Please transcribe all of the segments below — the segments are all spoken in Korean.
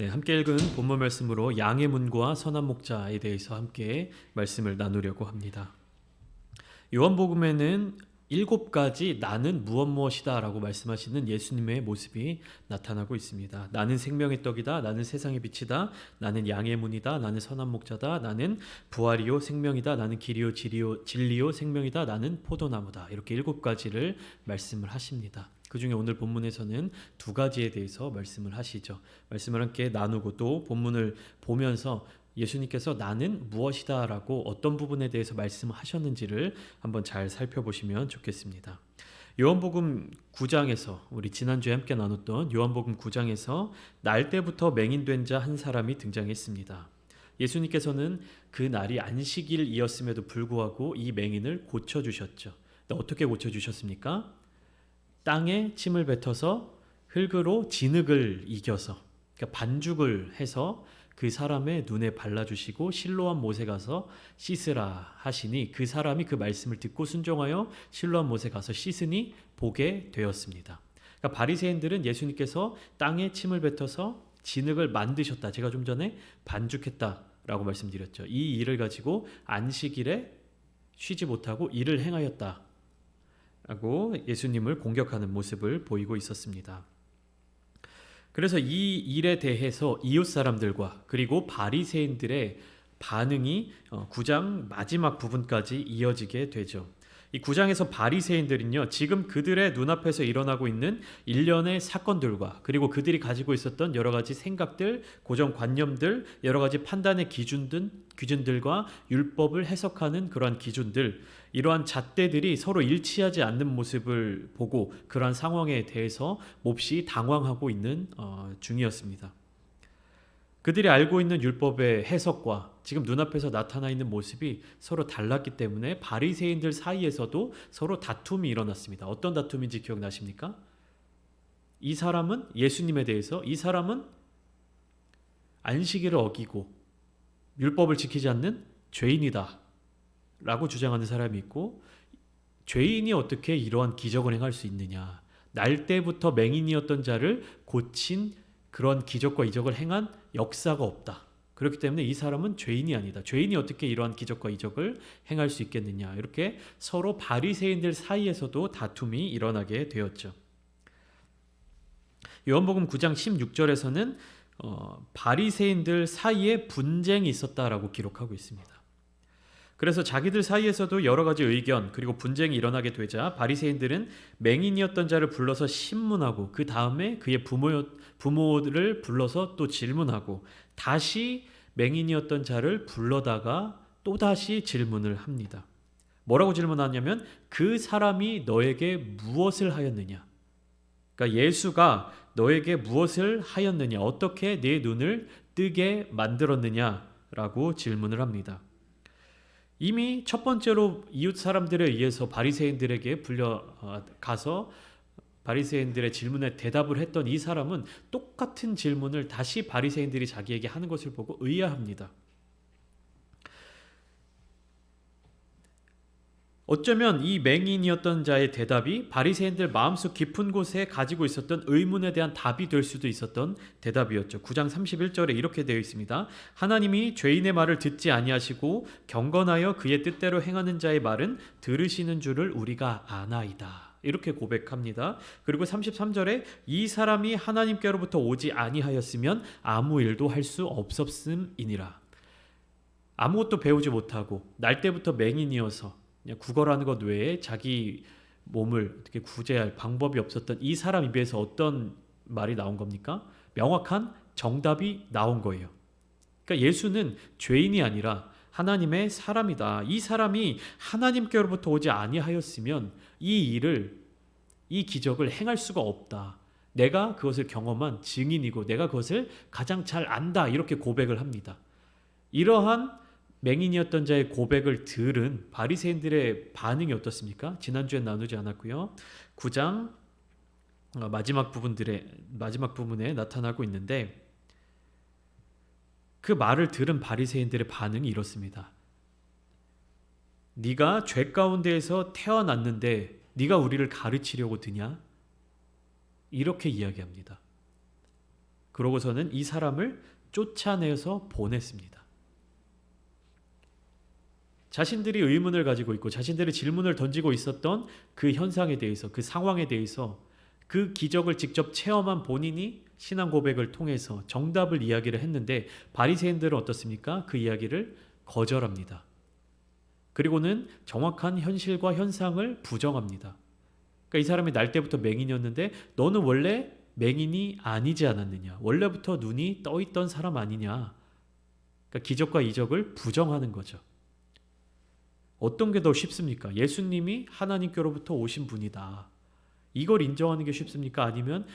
네, 함께 읽은 본문 말씀으로 양의 문과 선한 목자에 대해서 함께 말씀을 나누려고 합니다. 요한복음에는 7가지 나는 무엇이다 라고 말씀하시는 예수님의 모습이 나타나고 있습니다. 나는 생명의 떡이다. 나는 세상의 빛이다. 나는 양의 문이다. 나는 선한 목자다. 나는 부활이요 생명이다. 나는 길이요 진리요 생명이다. 나는 포도나무다. 이렇게 7가지를 말씀을 하십니다. 그 중에 오늘 본문에서는 2가지에 대해서 말씀을 하시죠. 말씀을 함께 나누고 또 본문을 보면서 예수님께서 나는 무엇이다 라고 어떤 부분에 대해서 말씀하셨는지를 한번 잘 살펴보시면 좋겠습니다. 요한복음 9장에서 우리 지난주에 함께 나눴던 요한복음 9장에서 날 때부터 맹인된 자 한 사람이 등장했습니다. 예수님께서는 그 날이 안식일이었음에도 불구하고 이 맹인을 고쳐주셨죠. 어떻게 고쳐주셨습니까? 땅에 침을 뱉어서 흙으로 진흙을 이겨서, 그러니까 반죽을 해서 그 사람의 눈에 발라주시고 실로암 못에 가서 씻으라 하시니 그 사람이 그 말씀을 듣고 순종하여 실로암 못에 가서 씻으니 보게 되었습니다. 그러니까 바리새인들은 예수님께서 땅에 침을 뱉어서 진흙을 만드셨다, 제가 좀 전에 반죽했다라고 말씀드렸죠. 이 일을 가지고 안식일에 쉬지 못하고 일을 행하였다 라고 예수님을 공격하는 모습을 보이고 있었습니다. 그래서 이 일에 대해서 이웃 사람들과 그리고 바리새인들의 반응이 9장 마지막 부분까지 이어지게 되죠. 이 9장에서 바리새인들은요, 지금 그들의 눈앞에서 일어나고 있는 일련의 사건들과 그리고 그들이 가지고 있었던 여러 가지 생각들, 고정관념들, 여러 가지 판단의 기준들과 율법을 해석하는 그러한 기준들, 이러한 잣대들이 서로 일치하지 않는 모습을 보고 그러한 상황에 대해서 몹시 당황하고 있는 중이었습니다. 그들이 알고 있는 율법의 해석과 지금 눈앞에서 나타나 있는 모습이 서로 달랐기 때문에 바리새인들 사이에서도 서로 다툼이 일어났습니다. 어떤 다툼인지 기억나십니까? 이 사람은 예수님에 대해서, 이 사람은 안식일을 어기고 율법을 지키지 않는 죄인이다 라고 주장하는 사람이 있고, 죄인이 어떻게 이러한 기적을 행할 수 있느냐, 날 때부터 맹인이었던 자를 고친 그런 기적과 이적을 행한 역사가 없다. 그렇기 때문에 이 사람은 죄인이 아니다. 죄인이 어떻게 이러한 기적과 이적을 행할 수 있겠느냐. 이렇게 서로 바리새인들 사이에서도 다툼이 일어나게 되었죠. 요한복음 9장 16절에서는 바리새인들 사이에 분쟁이 있었다라고 기록하고 있습니다. 그래서 자기들 사이에서도 여러 가지 의견 그리고 분쟁이 일어나게 되자 바리새인들은 맹인이었던 자를 불러서 신문하고 그 다음에 그의 부모를 불러서 또 질문하고 다시 맹인이었던 자를 불러다가 또다시 질문을 합니다. 뭐라고 질문하냐면 그 사람이 너에게 무엇을 하였느냐, 그러니까 예수가 너에게 무엇을 하였느냐, 어떻게 내 눈을 뜨게 만들었느냐라고 질문을 합니다. 이미 첫 번째로 이웃 사람들에 의해서 바리새인들에게 불려가서 바리새인들의 질문에 대답을 했던 이 사람은 똑같은 질문을 다시 바리새인들이 자기에게 하는 것을 보고 의아합니다. 어쩌면 이 맹인이었던 자의 대답이 바리새인들 마음속 깊은 곳에 가지고 있었던 의문에 대한 답이 될 수도 있었던 대답이었죠. 9장 31절에 이렇게 되어 있습니다. 하나님이 죄인의 말을 듣지 아니하시고 경건하여 그의 뜻대로 행하는 자의 말은 들으시는 줄을 우리가 아나이다. 이렇게 고백합니다. 그리고 33절에 이 사람이 하나님께로부터 오지 아니하였으면 아무 일도 할 수 없었음이니라. 아무것도 배우지 못하고 날 때부터 맹인이어서 그냥 구걸하는 것 외에 자기 몸을 어떻게 구제할 방법이 없었던 이 사람 입에서 어떤 말이 나온 겁니까? 명확한 정답이 나온 거예요. 그러니까 예수는 죄인이 아니라 하나님의 사람이다. 이 사람이 하나님께로부터 오지 아니하였으면 이 기적을 행할 수가 없다. 내가 그것을 경험한 증인이고 내가 그것을 가장 잘 안다. 이렇게 고백을 합니다. 이러한 맹인이었던 자의 고백을 들은 바리새인들의 반응이 어떻습니까? 지난주에 나누지 않았고요. 9장 마지막 부분에 나타나고 있는데 그 말을 들은 바리새인들의 반응이 이렇습니다. 네가 죄 가운데에서 태어났는데 네가 우리를 가르치려고 드냐? 이렇게 이야기합니다. 그러고서는 이 사람을 쫓아내서 보냈습니다. 자신들이 의문을 가지고 있고 자신들의 질문을 던지고 있었던 그 현상에 대해서, 그 상황에 대해서 그 기적을 직접 체험한 본인이 신앙 고백을 통해서 정답을 이야기를 했는데 바리새인들은 어떻습니까? 그 이야기를 거절합니다. 그리고는 정확한 현실과 현상을 부정합니다. 그러니까 이 사람이 날 때부터 맹인이었는데 너는 원래 맹인이 아니지 않았느냐? 원래부터 눈이 떠 있던 사람 아니냐? 그러니까 기적과 이적을 부정하는 거죠. 어떤 게 더 쉽습니까? 예수님이 하나님께로부터 오신 분이다. 이걸 인정하는 게 쉽습니까? 아니면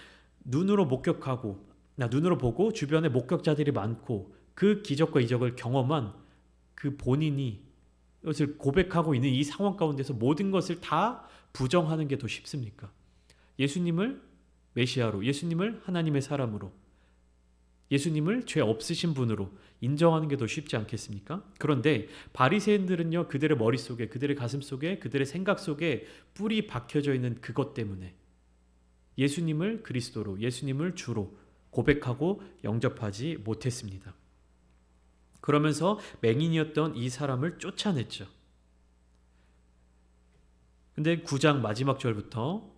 눈으로 목격하고, 눈으로 보고 주변에 목격자들이 많고 그 기적과 이적을 경험한 그 본인이 이것을 고백하고 있는 이 상황 가운데서 모든 것을 다 부정하는 게 더 쉽습니까? 예수님을 메시아로, 예수님을 하나님의 사람으로, 예수님을 죄 없으신 분으로 인정하는 게 더 쉽지 않겠습니까? 그런데 바리새인들은요, 그들의 머릿속에, 그들의 가슴속에, 그들의 생각 속에 뿔이 박혀져 있는 그것 때문에 예수님을 그리스도로, 예수님을 주로 고백하고 영접하지 못했습니다. 그러면서 맹인이었던 이 사람을 쫓아냈죠. 근데 9장 마지막 절부터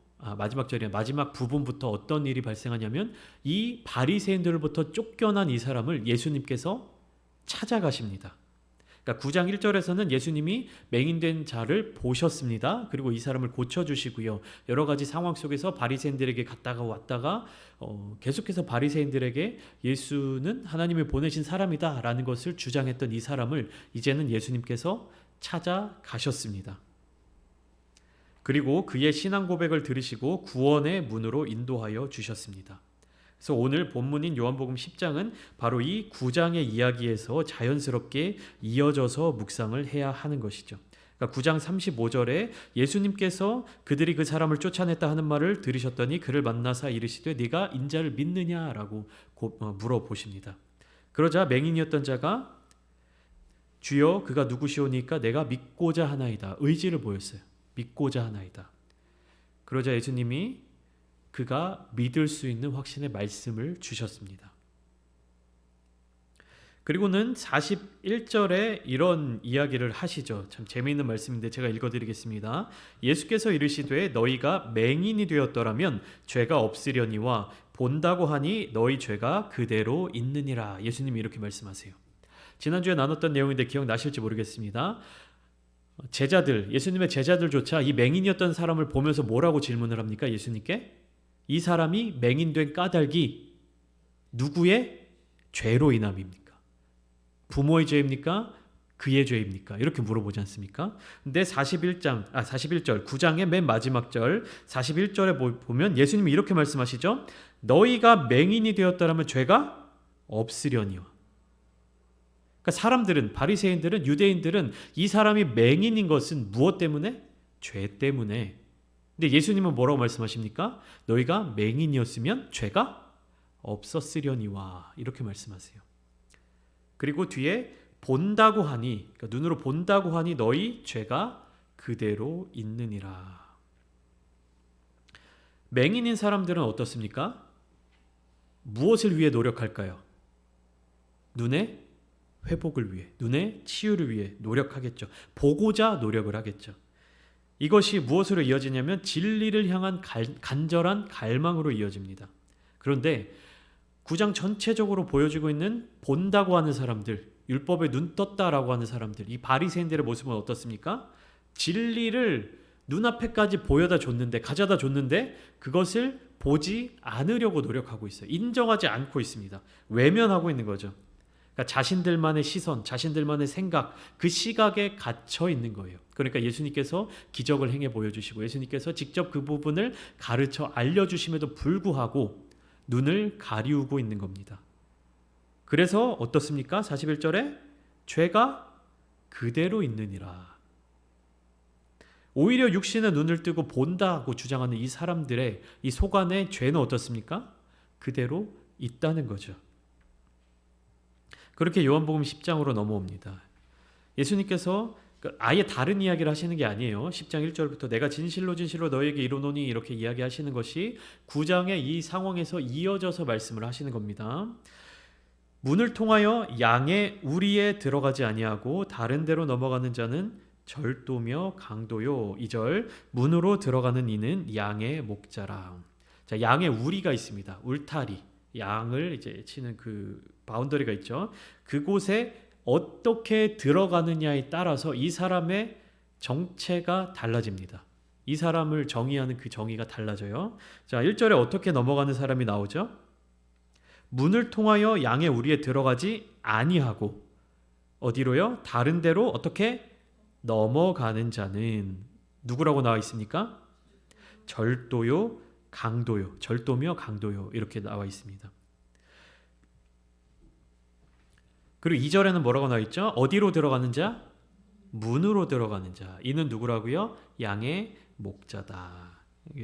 마지막 부분부터 어떤 일이 발생하냐면 이 바리새인들로부터 쫓겨난 이 사람을 예수님께서 찾아가십니다. 그러니까 9장 1절에서는 예수님이 맹인된 자를 보셨습니다. 그리고 이 사람을 고쳐주시고요. 여러 가지 상황 속에서 바리새인들에게 갔다가 왔다가 계속해서 바리새인들에게 예수는 하나님이 보내신 사람이다 라는 것을 주장했던 이 사람을 이제는 예수님께서 찾아가셨습니다. 그리고 그의 신앙 고백을 들으시고 구원의 문으로 인도하여 주셨습니다. 그래서 오늘 본문인 요한복음 10장은 바로 이 9장의 이야기에서 자연스럽게 이어져서 묵상을 해야 하는 것이죠. 그러니까 9장 35절에 예수님께서 그들이 그 사람을 쫓아냈다 하는 말을 들으셨더니 그를 만나사 이르시되 네가 인자를 믿느냐라고 물어보십니다. 그러자 맹인이었던 자가 주여 그가 누구시오니까 내가 믿고자 하나이다. 의지를 보였어요. 믿고자 하나이다. 그러자 예수님이 그가 믿을 수 있는 확신의 말씀을 주셨습니다. 그리고는 41절에 이런 이야기를 하시죠. 참 재미있는 말씀인데 제가 읽어드리겠습니다. 예수께서 이르시되 너희가 맹인이 되었더라면 죄가 없으려니와 본다고 하니 너희 죄가 그대로 있느니라. 예수님이 이렇게 말씀하세요. 지난주에 나눴던 내용인데 기억나실지 모르겠습니다. 예수님의 제자들조차 이 맹인이었던 사람을 보면서 뭐라고 질문을 합니까? 예수님께? 이 사람이 맹인된 까닭이 누구의 죄로 인함입니까? 부모의 죄입니까? 그의 죄입니까? 이렇게 물어보지 않습니까? 근데 41절, 9장의 맨 마지막 절 41절에 보면 예수님이 이렇게 말씀하시죠. 너희가 맹인이 되었더라면 죄가 없으려니와. 그러니까 사람들은, 바리새인들은, 유대인들은 이 사람이 맹인인 것은 무엇 때문에? 죄 때문에. 근데 예수님은 뭐라고 말씀하십니까? 너희가 맹인이었으면 죄가 없었으려니와 이렇게 말씀하세요. 그리고 뒤에 본다고 하니, 그러니까 눈으로 본다고 하니 너희 죄가 그대로 있느니라. 맹인인 사람들은 어떻습니까? 무엇을 위해 노력할까요? 눈의 회복을 위해, 눈의 치유를 위해 노력하겠죠. 보고자 노력을 하겠죠. 이것이 무엇으로 이어지냐면 진리를 향한 간절한 갈망으로 이어집니다. 그런데 9장 전체적으로 보여지고 있는 본다고 하는 사람들, 율법에 눈 떴다라고 하는 사람들, 이 바리새인들의 모습은 어떻습니까? 진리를 눈앞에까지 보여다 줬는데, 가져다 줬는데 그것을 보지 않으려고 노력하고 있어요. 인정하지 않고 있습니다. 외면하고 있는 거죠. 그러니까 자신들만의 시선, 자신들만의 생각, 그 시각에 갇혀 있는 거예요. 그러니까 예수님께서 기적을 행해 보여주시고 예수님께서 직접 그 부분을 가르쳐 알려주심에도 불구하고 눈을 가리우고 있는 겁니다. 그래서 어떻습니까? 41절에 죄가 그대로 있느니라. 오히려 육신의 눈을 뜨고 본다고 주장하는 이 사람들의 이 속 안에 죄는 어떻습니까? 그대로 있다는 거죠. 그렇게 요한복음 10장으로 넘어옵니다. 예수님께서 그러니까 아예 다른 이야기를 하시는 게 아니에요. 10장 1절부터 내가 진실로 진실로 너에게 이르노니 이렇게 이야기하시는 것이 9장의 이 상황에서 이어져서 말씀을 하시는 겁니다. 문을 통하여 양의 우리에 들어가지 아니하고 다른 데로 넘어가는 자는 절도며 강도요. 2절 문으로 들어가는 이는 양의 목자라. 자, 양의 우리가 있습니다. 울타리. 양을 이제 치는 그 바운더리가 있죠. 그곳에 어떻게 들어가느냐에 따라서 이 사람의 정체가 달라집니다. 이 사람을 정의하는 그 정의가 달라져요. 자, 1절에 어떻게 넘어가는 사람이 나오죠? 문을 통하여 양의 우리에 들어가지 아니하고 어디로요? 다른 데로 어떻게 넘어가는 자는 누구라고 나와 있습니까? 절도요, 강도요. 절도며 강도요. 이렇게 나와 있습니다. 그리고 2절에는 뭐라고 나와 있죠? 어디로 들어가는 자? 문으로 들어가는 자. 이는 누구라고요? 양의 목자다.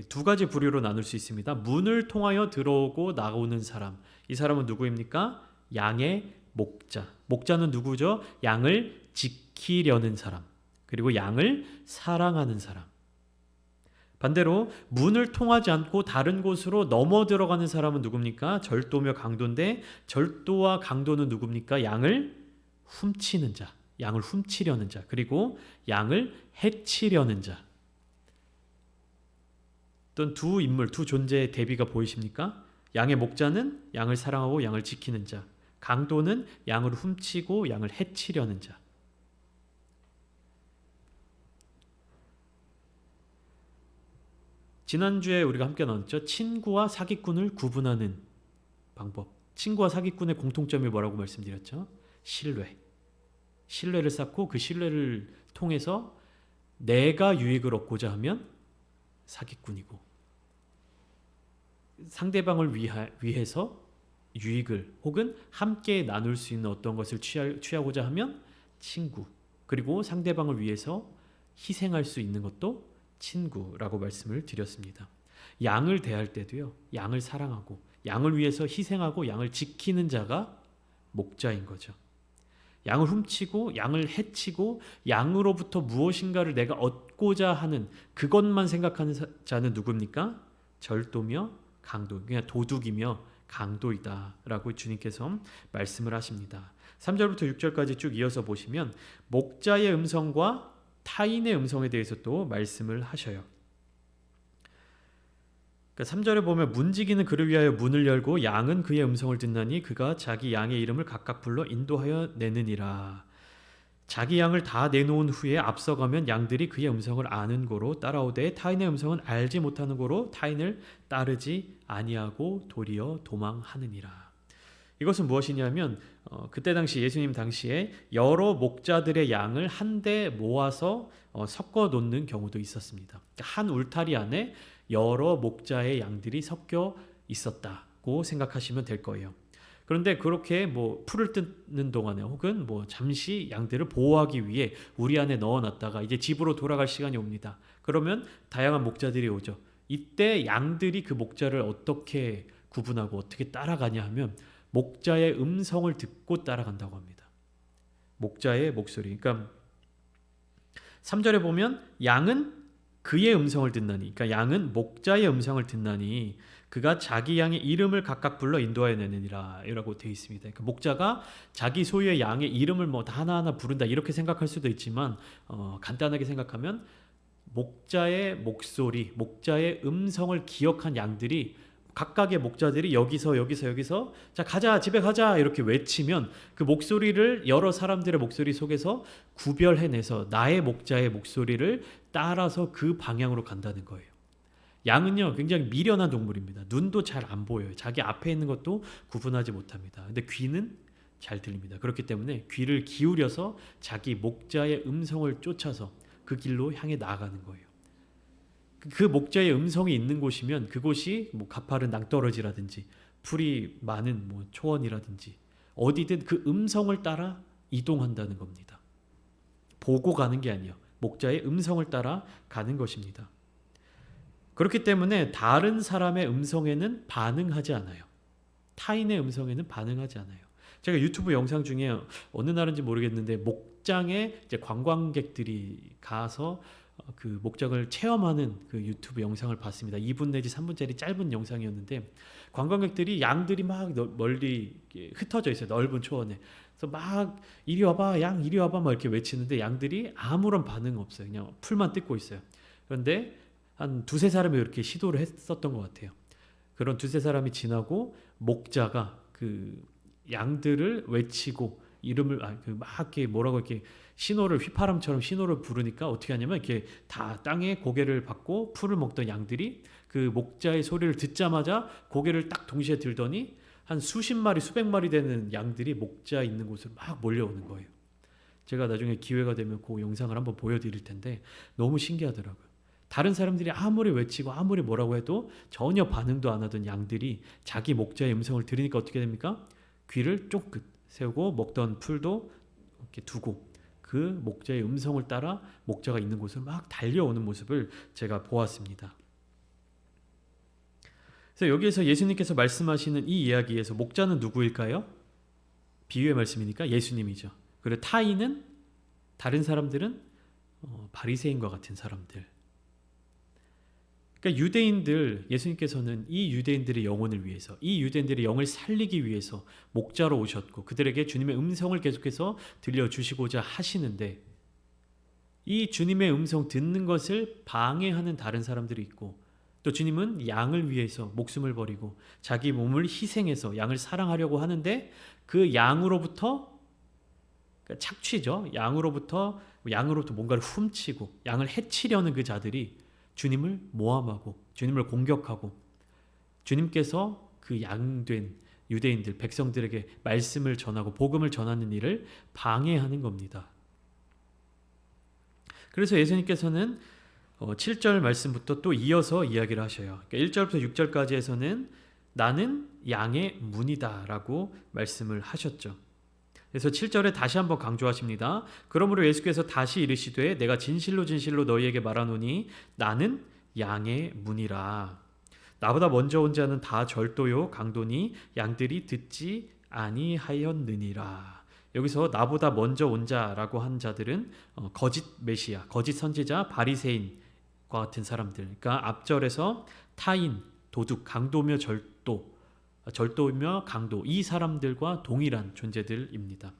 두 가지 부류로 나눌 수 있습니다. 문을 통하여 들어오고 나오는 사람. 이 사람은 누구입니까? 양의 목자. 목자는 누구죠? 양을 지키려는 사람. 그리고 양을 사랑하는 사람. 반대로 문을 통하지 않고 다른 곳으로 넘어 들어가는 사람은 누굽니까? 절도며 강도인데 절도와 강도는 누굽니까? 양을 훔치는 자. 양을 훔치려는 자. 그리고 양을 해치려는 자. 어떤 두 인물, 두 존재의 대비가 보이십니까? 양의 목자는 양을 사랑하고 양을 지키는 자. 강도는 양을 훔치고 양을 해치려는 자. 지난주에 우리가 함께 나눴죠. 친구와 사기꾼을 구분하는 방법. 친구와 사기꾼의 공통점이 뭐라고 말씀드렸죠? 신뢰. 신뢰를 쌓고 그 신뢰를 통해서 내가 유익을 얻고자 하면 사기꾼이고 상대방을 위해서 유익을 혹은 함께 나눌 수 있는 어떤 것을 취하고자 하면 친구. 그리고 상대방을 위해서 희생할 수 있는 것도 친구라고 말씀을 드렸습니다. 양을 대할 때도요. 양을 사랑하고 양을 위해서 희생하고 양을 지키는 자가 목자인 거죠. 양을 훔치고 양을 해치고 양으로부터 무엇인가를 내가 얻고자 하는 그것만 생각하는 자는 누굽니까? 절도며 강도, 그냥 도둑이며 강도이다라고 주님께서 말씀을 하십니다. 3절부터 6절까지 쭉 이어서 보시면 목자의 음성과 타인의 음성에 대해서 또 말씀을 하셔요. 그러니까 3절에 보면 문지기는 그를 위하여 문을 열고 양은 그의 음성을 듣나니 그가 자기 양의 이름을 각각 불러 인도하여 내느니라. 자기 양을 다 내놓은 후에 앞서가면 양들이 그의 음성을 아는 고로 따라오되 타인의 음성은 알지 못하는 고로 타인을 따르지 아니하고 도리어 도망하느니라. 이것은 무엇이냐면 그때 당시 예수님 당시에 여러 목자들의 양을 한데 모아서 섞어 놓는 경우도 있었습니다. 한 울타리 안에 여러 목자의 양들이 섞여 있었다고 생각하시면 될 거예요. 그런데 그렇게 뭐 풀을 뜯는 동안에 혹은 뭐 잠시 양들을 보호하기 위해 우리 안에 넣어놨다가 이제 집으로 돌아갈 시간이 옵니다. 그러면 다양한 목자들이 오죠. 이때 양들이 그 목자를 어떻게 구분하고 어떻게 따라가냐 하면 목자의 음성을 듣고 따라간다고 합니다. 목자의 목소리. 그러니까 3절에 보면 양은 그의 음성을 듣나니, 그러니까 양은 목자의 음성을 듣나니 그가 자기 양의 이름을 각각 불러 인도하여 내느니라 라고 되어 있습니다. 그러니까 목자가 자기 소유의 양의 이름을 뭐 하나하나 부른다 이렇게 생각할 수도 있지만 간단하게 생각하면 목자의 목소리, 목자의 음성을 기억한 양들이 각각의 목자들이 여기서 자 가자 집에 가자 이렇게 외치면 그 목소리를 여러 사람들의 목소리 속에서 구별해내서 나의 목자의 목소리를 따라서 그 방향으로 간다는 거예요. 양은요 굉장히 미련한 동물입니다. 눈도 잘 안 보여요. 자기 앞에 있는 것도 구분하지 못합니다. 근데 귀는 잘 들립니다. 그렇기 때문에 귀를 기울여서 자기 목자의 음성을 쫓아서 그 길로 향해 나아가는 거예요. 그 목자의 음성이 있는 곳이면 그곳이 뭐 가파른 낭떠러지라든지 풀이 많은 뭐 초원이라든지 어디든 그 음성을 따라 이동한다는 겁니다. 보고 가는 게 아니에요. 목자의 음성을 따라 가는 것입니다. 그렇기 때문에 다른 사람의 음성에는 반응하지 않아요. 타인의 음성에는 반응하지 않아요. 제가 유튜브 영상 중에 어느 날인지 모르겠는데 목장에 이제 관광객들이 가서 그 목장을 체험하는 그 유튜브 영상을 봤습니다. 2분 내지 3분짜리 짧은 영상이었는데 관광객들이 양들이 막 멀리 흩어져 있어요. 넓은 초원에. 그래서 막 이리 와봐, 양 이리 와봐 막 이렇게 외치는데 양들이 아무런 반응 없어요. 그냥 풀만 뜯고 있어요. 그런데 한 두세 사람이 이렇게 시도를 했었던 것 같아요. 그런 두세 사람이 지나고 목자가 그 양들을 외치고 이름을 막 이렇게 뭐라고 이렇게 신호를 휘파람처럼 신호를 부르니까 어떻게 하냐면 이렇게 다 땅에 고개를 받고 풀을 먹던 양들이 그 목자의 소리를 듣자마자 고개를 딱 동시에 들더니 한 수십 마리 수백 마리 되는 양들이 목자 있는 곳을 막 몰려오는 거예요. 제가 나중에 기회가 되면 그 영상을 한번 보여드릴 텐데 너무 신기하더라고요. 다른 사람들이 아무리 외치고 아무리 뭐라고 해도 전혀 반응도 안 하던 양들이 자기 목자의 음성을 들으니까 어떻게 됩니까? 귀를 쫑긋 세우고 먹던 풀도 이렇게 두고 그 목자의 음성을 따라 목자가 있는 곳을 막 달려오는 모습을 제가 보았습니다. 그래서 여기에서 예수님께서 말씀하시는 이 이야기에서 목자는 누구일까요? 비유의 말씀이니까 예수님이죠. 그리고 타인은 다른 사람들은 바리새인과 같은 사람들. 그러니까 유대인들, 예수님께서는 이 유대인들의 영혼을 위해서, 이 유대인들의 영을 살리기 위해서 목자로 오셨고 그들에게 주님의 음성을 계속해서 들려주시고자 하시는데 이 주님의 음성 듣는 것을 방해하는 다른 사람들이 있고 또 주님은 양을 위해서 목숨을 버리고 자기 몸을 희생해서 양을 사랑하려고 하는데 그 양으로부터 그러니까 착취죠. 양으로부터 뭔가를 훔치고 양을 해치려는 그 자들이 주님을 모함하고 주님을 공격하고 주님께서 그 양된 유대인들 백성들에게 말씀을 전하고 복음을 전하는 일을 방해하는 겁니다. 그래서 예수님께서는 7절 말씀부터 또 이어서 이야기를 하셔요. 그러니까 1절부터 6절까지에서는 나는 양의 문이다 라고 말씀을 하셨죠. 그래서 7절에 다시 한번 강조하십니다. 그러므로 예수께서 다시 이르시되 내가 진실로 진실로 너희에게 말하노니 나는 양의 문이라. 나보다 먼저 온 자는 다 절도요 강도니 양들이 듣지 아니하였느니라. 여기서 나보다 먼저 온 자라고 한 자들은 거짓 메시아, 거짓 선지자, 바리새인과 같은 사람들. 그러니까 앞절에서 타인, 도둑, 강도며 절도며 강도 이 사람들과 동일한 존재들입니다.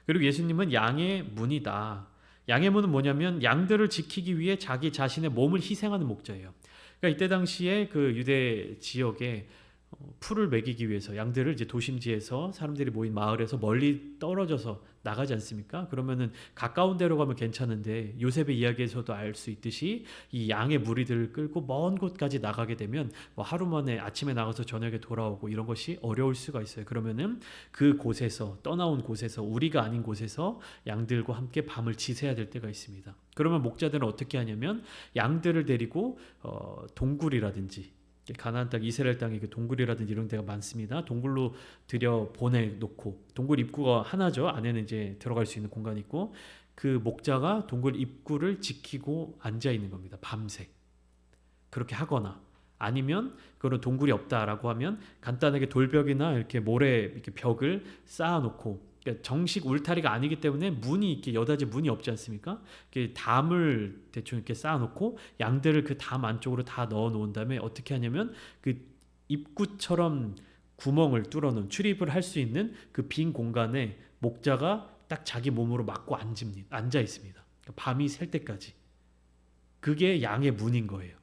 그리고 예수님은 양의 문이다. 양의 문은 뭐냐면 양들을 지키기 위해 자기 자신의 몸을 희생하는 목자예요. 그러니까 이때 당시에 그 유대 지역에 풀을 먹이기 위해서 양들을 이제 도심지에서 사람들이 모인 마을에서 멀리 떨어져서 나가지 않습니까? 그러면은 가까운 데로 가면 괜찮은데 요셉의 이야기에서도 알 수 있듯이 이 양의 무리들을 끌고 먼 곳까지 나가게 되면 뭐 하루 만에 아침에 나가서 저녁에 돌아오고 이런 것이 어려울 수가 있어요. 그러면은 그 곳에서 떠나온 곳에서 우리가 아닌 곳에서 양들과 함께 밤을 지새야 될 때가 있습니다. 그러면 목자들은 어떻게 하냐면 양들을 데리고 동굴이라든지 가나안 땅 이스라엘 땅에 그 동굴이라든지 이런 데가 많습니다. 동굴로 들여 보내놓고 동굴 입구가 하나죠. 안에는 이제 들어갈 수 있는 공간이 있고 그 목자가 동굴 입구를 지키고 앉아 있는 겁니다. 밤새 그렇게 하거나 아니면 그런 동굴이 없다라고 하면 간단하게 돌벽이나 이렇게 모래 이렇게 벽을 쌓아놓고 그러니까 정식 울타리가 아니기 때문에 문이 이렇게 여닫이 문이 없지 않습니까? 담을 대충 이렇게 쌓아놓고 양들을 그 담 안쪽으로 다 넣어놓은 다음에 어떻게 하냐면 그 입구처럼 구멍을 뚫어놓은 출입을 할 수 있는 그 빈 공간에 목자가 딱 자기 몸으로 맞고 앉아 있습니다. 그러니까 밤이 셀 때까지. 그게 양의 문인 거예요.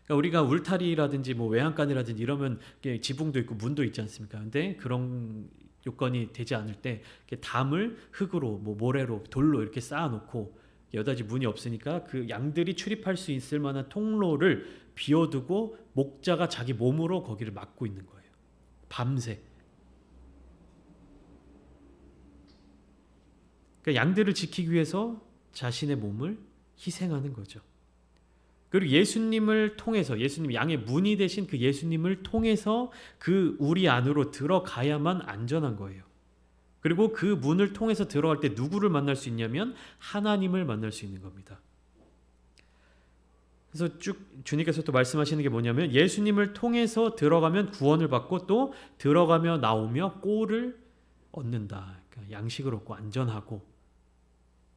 그러니까 우리가 울타리라든지 뭐 외양간이라든지 이러면 지붕도 있고 문도 있지 않습니까? 근데 그런 요건이 되지 않을 때 담을 흙으로 뭐 모래로 돌로 이렇게 쌓아놓고 여다지 문이 없으니까 그 양들이 출입할 수 있을 만한 통로를 비워두고 목자가 자기 몸으로 거기를 막고 있는 거예요. 밤새. 그러니까 양들을 지키기 위해서 자신의 몸을 희생하는 거죠. 그리고 예수님을 통해서 예수님 양의 문이 되신 그 예수님을 통해서 그 우리 안으로 들어가야만 안전한 거예요. 그리고 그 문을 통해서 들어갈 때 누구를 만날 수 있냐면 하나님을 만날 수 있는 겁니다. 그래서 쭉 주님께서 또 말씀하시는 게 뭐냐면 예수님을 통해서 들어가면 구원을 받고 또 들어가며 나오며 꼴을 얻는다. 그러니까 양식을 얻고 안전하고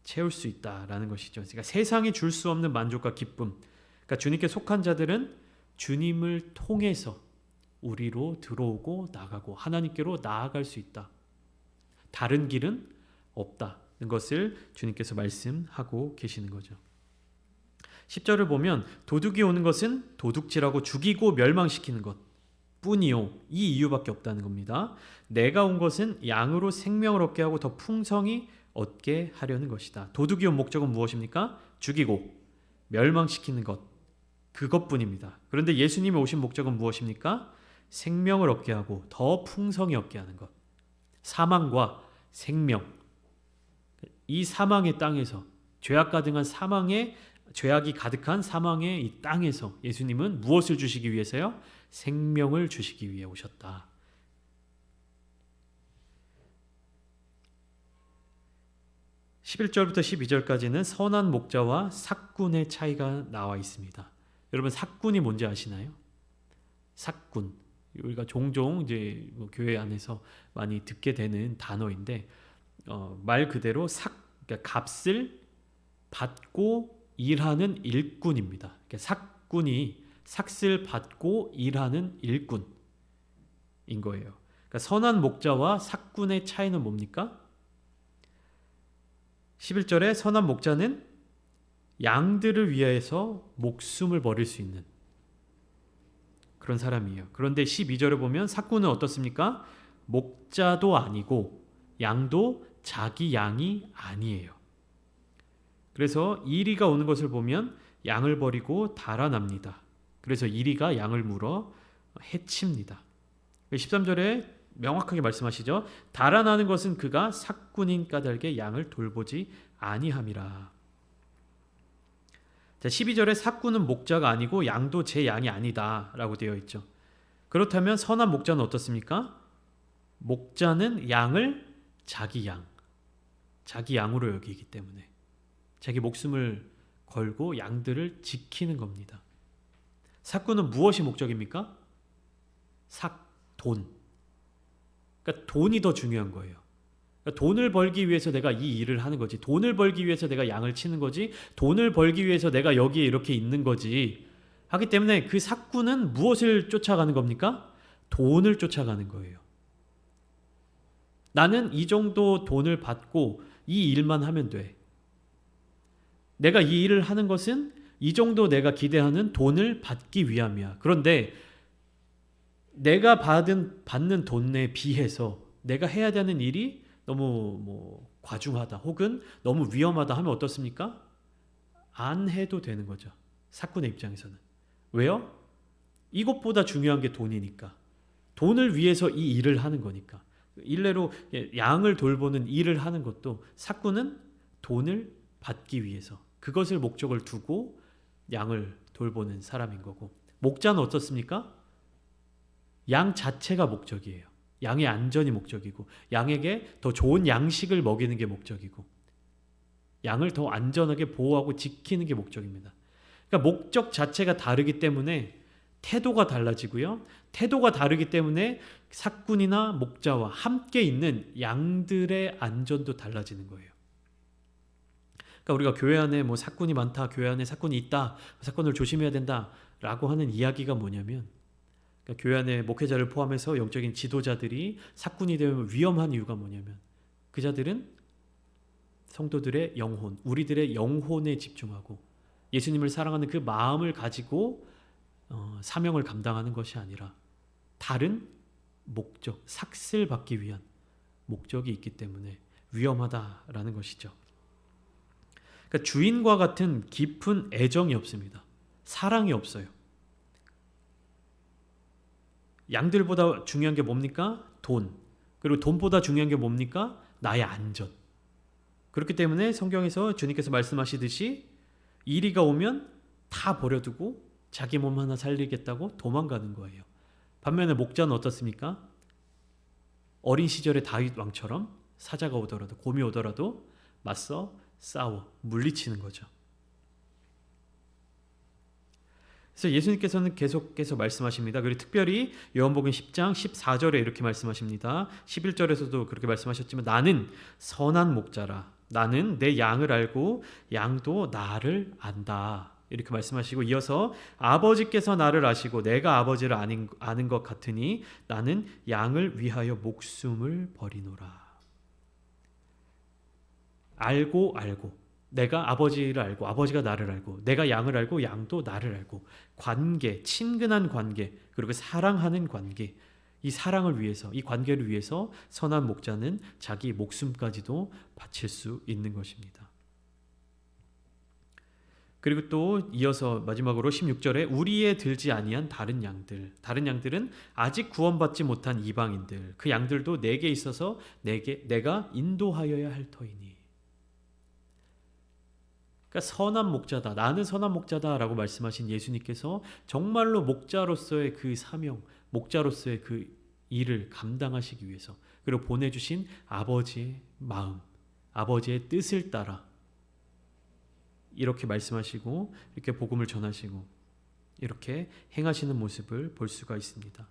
채울 수 있다라는 것이죠. 그러니까 세상이 줄 수 없는 만족과 기쁨. 그러니까 주님께 속한 자들은 주님을 통해서 우리로 들어오고 나가고 하나님께로 나아갈 수 있다. 다른 길은 없다는 것을 주님께서 말씀하고 계시는 거죠. 10절을 보면 도둑이 오는 것은 도둑질하고 죽이고 멸망시키는 것 뿐이요. 이 이유밖에 없다는 겁니다. 내가 온 것은 양으로 생명을 얻게 하고 더 풍성히 얻게 하려는 것이다. 도둑이 온 목적은 무엇입니까? 죽이고 멸망시키는 것 그것뿐입니다. 그런데 예수님이 오신 목적은 무엇입니까? 생명을 얻게 하고 더 풍성히 얻게 하는 것. 사망과 생명. 이 사망의 땅에서 죄악이 가득한 사망의 이 땅에서 예수님은 무엇을 주시기 위해서요? 생명을 주시기 위해 오셨다. 11절부터 12절까지는 선한 목자와 삭군의 차이가 나와 있습니다. 여러분 삭군이 뭔지 아시나요? 삭군. 우리가 종종 이제 교회 안에서 많이 듣게 되는 단어인데 말 그대로 그러니까 값을 받고 일하는 일꾼입니다. 그러니까 삭군이 삭을 받고 일하는 일꾼인 거예요. 그러니까 선한 목자와 삭군의 차이는 뭡니까? 11절에 선한 목자는 양들을 위해서 목숨을 버릴 수 있는 그런 사람이에요. 그런데 12절에 보면 삭군은 어떻습니까? 목자도 아니고 양도 자기 양이 아니에요. 그래서 이리가 오는 것을 보면 양을 버리고 달아납니다. 그래서 이리가 양을 물어 해칩니다. 13절에 명확하게 말씀하시죠. 달아나는 것은 그가 삭군인 까닭에 양을 돌보지 아니함이라. 자, 12절에 삭군은 목자가 아니고 양도 제 양이 아니다 라고 되어 있죠. 그렇다면 선한 목자는 어떻습니까? 목자는 양을 자기 양으로 여기기 때문에 자기 목숨을 걸고 양들을 지키는 겁니다. 삭군은 무엇이 목적입니까? 돈. 그러니까 돈이 더 중요한 거예요. 그러니까 돈을 벌기 위해서 내가 이 일을 하는 거지. 돈을 벌기 위해서 내가 양을 치는 거지. 돈을 벌기 위해서 내가 여기에 이렇게 있는 거지. 하기 때문에 그 삭군은 무엇을 쫓아가는 겁니까? 돈을 쫓아가는 거예요. 나는 이 정도 돈을 받고 이 일만 하면 돼. 내가 이 일을 하는 것은 이 정도 내가 기대하는 돈을 받기 위함이야. 그런데 내가 받는 돈에 비해서 내가 해야 되는 일이 너무 과중하다 혹은 너무 위험하다 하면 어떻습니까? 안 해도 되는 거죠. 삭군의 입장에서는. 왜요? 이것보다 중요한 게 돈이니까. 돈을 위해서 이 일을 하는 거니까. 일례로 양을 돌보는 일을 하는 것도 삭군은 돈을 받기 위해서 그것을 목적을 두고 양을 돌보는 사람인 거고, 목자는 어떻습니까? 양 자체가 목적이에요. 양의 안전이 목적이고 양에게 더 좋은 양식을 먹이는 게 목적이고 양을 더 안전하게 보호하고 지키는 게 목적입니다. 그러니까 목적 자체가 다르기 때문에 태도가 달라지고요. 태도가 다르기 때문에 삭군이나 목자와 함께 있는 양들의 안전도 달라지는 거예요. 그러니까 우리가 교회 안에 삭군이 많다, 교회 안에 삭군이 있다, 삭군을 조심해야 된다라고 하는 이야기가 뭐냐면, 그러니까 교회 안에 목회자를 포함해서 영적인 지도자들이 삭군이 되면 위험한 이유가 뭐냐면, 그 자들은 성도들의 영혼, 우리들의 영혼에 집중하고 예수님을 사랑하는 그 마음을 가지고 사명을 감당하는 것이 아니라 다른 목적, 삭슬 받기 위한 목적이 있기 때문에 위험하다라는 것이죠. 그러니까 주인과 같은 깊은 애정이 없습니다. 사랑이 없어요. 양들보다 중요한 게 뭡니까? 돈. 그리고 돈보다 중요한 게 뭡니까? 나의 안전. 그렇기 때문에 성경에서 주님께서 말씀하시듯이 이리가 오면 다 버려두고 자기 몸 하나 살리겠다고 도망가는 거예요. 반면에 목자는 어떻습니까? 어린 시절의 다윗 왕처럼 사자가 오더라도, 곰이 오더라도 맞서 싸워 물리치는 거죠. 그래서 예수님께서는 계속해서 말씀하십니다. 그리고 특별히 요한복음 10장 14절에 이렇게 말씀하십니다. 11절에서도 그렇게 말씀하셨지만 나는 선한 목자라. 나는 내 양을 알고 양도 나를 안다. 이렇게 말씀하시고 이어서 아버지께서 나를 아시고 내가 아버지를 아는 것 같으니 나는 양을 위하여 목숨을 버리노라. 알고 내가 아버지를 알고 아버지가 나를 알고 내가 양을 알고 양도 나를 알고 관계, 친근한 관계, 그리고 사랑하는 관계, 이 사랑을 위해서, 이 관계를 위해서 선한 목자는 자기 목숨까지도 바칠 수 있는 것입니다. 그리고 또 이어서 마지막으로 16절에 우리에 들지 아니한 다른 양들은 아직 구원받지 못한 이방인들, 그 양들도 내게 있어서 내가 인도하여야 할 터이니. 그러니까 선한 목자다, 나는 선한 목자다라고 말씀하신 예수님께서 정말로 목자로서의 그 사명, 목자로서의 그 일을 감당하시기 위해서, 그리고 보내주신 아버지의 마음, 아버지의 뜻을 따라 이렇게 말씀하시고 이렇게 복음을 전하시고 이렇게 행하시는 모습을 볼 수가 있습니다.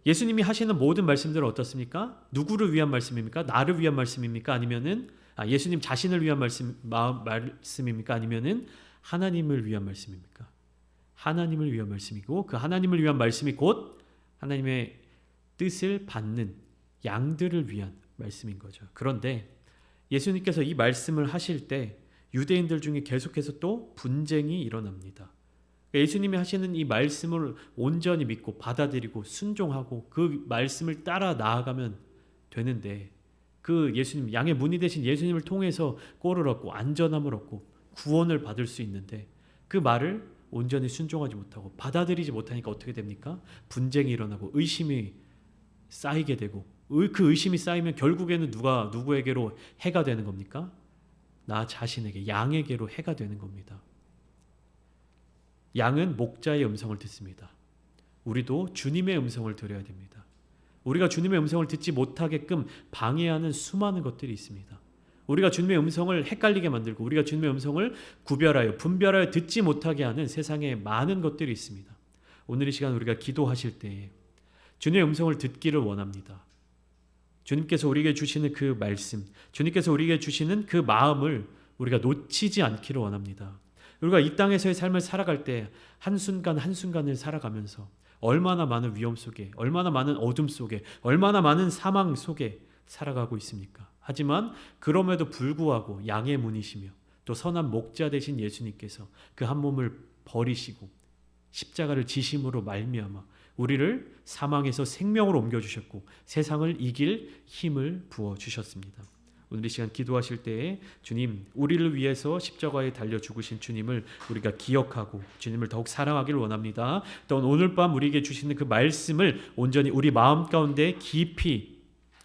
예수님이 하시는 모든 말씀들은 어떻습니까? 누구를 위한 말씀입니까? 나를 위한 말씀입니까? 아니면은 예수님 자신을 위한 말씀입니까? 아니면은 하나님을 위한 말씀입니까? 하나님을 위한 말씀이고, 그 하나님을 위한 말씀이 곧 하나님의 뜻을 받는 양들을 위한 말씀인 거죠. 그런데 예수님께서 이 말씀을 하실 때 유대인들 중에 계속해서 또 분쟁이 일어납니다. 예수님이 하시는 이 말씀을 온전히 믿고 받아들이고 순종하고 그 말씀을 따라 나아가면 되는데, 그 예수님, 양의 문이 되신 예수님을 통해서 꼴을 얻고 안전함을 얻고 구원을 받을 수 있는데, 그 말을 온전히 순종하지 못하고 받아들이지 못하니까 어떻게 됩니까? 분쟁이 일어나고 의심이 쌓이게 되고, 그 의심이 쌓이면 결국에는 누구에게로 해가 되는 겁니까? 나 자신에게, 양에게로 해가 되는 겁니다. 양은 목자의 음성을 듣습니다. 우리도 주님의 음성을 들어야 됩니다. 우리가 주님의 음성을 듣지 못하게끔 방해하는 수많은 것들이 있습니다. 우리가 주님의 음성을 헷갈리게 만들고 우리가 주님의 음성을 분별하여 듣지 못하게 하는 세상에 많은 것들이 있습니다. 오늘 이 시간 우리가 기도하실 때에 주님의 음성을 듣기를 원합니다. 주님께서 우리에게 주시는 그 말씀, 주님께서 우리에게 주시는 그 마음을 우리가 놓치지 않기를 원합니다. 우리가 이 땅에서의 삶을 살아갈 때 한순간 한순간을 살아가면서 얼마나 많은 위험 속에, 얼마나 많은 어둠 속에, 얼마나 많은 사망 속에 살아가고 있습니까? 하지만 그럼에도 불구하고 양의 문이시며 또 선한 목자 되신 예수님께서 그 한 몸을 버리시고 십자가를 지심으로 말미암아 우리를 사망에서 생명으로 옮겨주셨고 세상을 이길 힘을 부어주셨습니다. 오늘 이 시간 기도하실 때에 주님, 우리를 위해서 십자가에 달려 죽으신 주님을 우리가 기억하고 주님을 더욱 사랑하기를 원합니다. 또 오늘 밤 우리에게 주시는 그 말씀을 온전히 우리 마음 가운데 깊이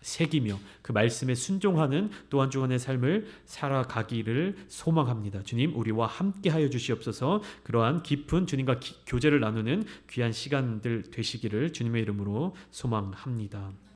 새기며 그 말씀에 순종하는 또 한 주간의 삶을 살아가기를 소망합니다. 주님, 우리와 함께하여 주시옵소서. 그러한 깊은 주님과 교제를 나누는 귀한 시간들 되시기를 주님의 이름으로 소망합니다.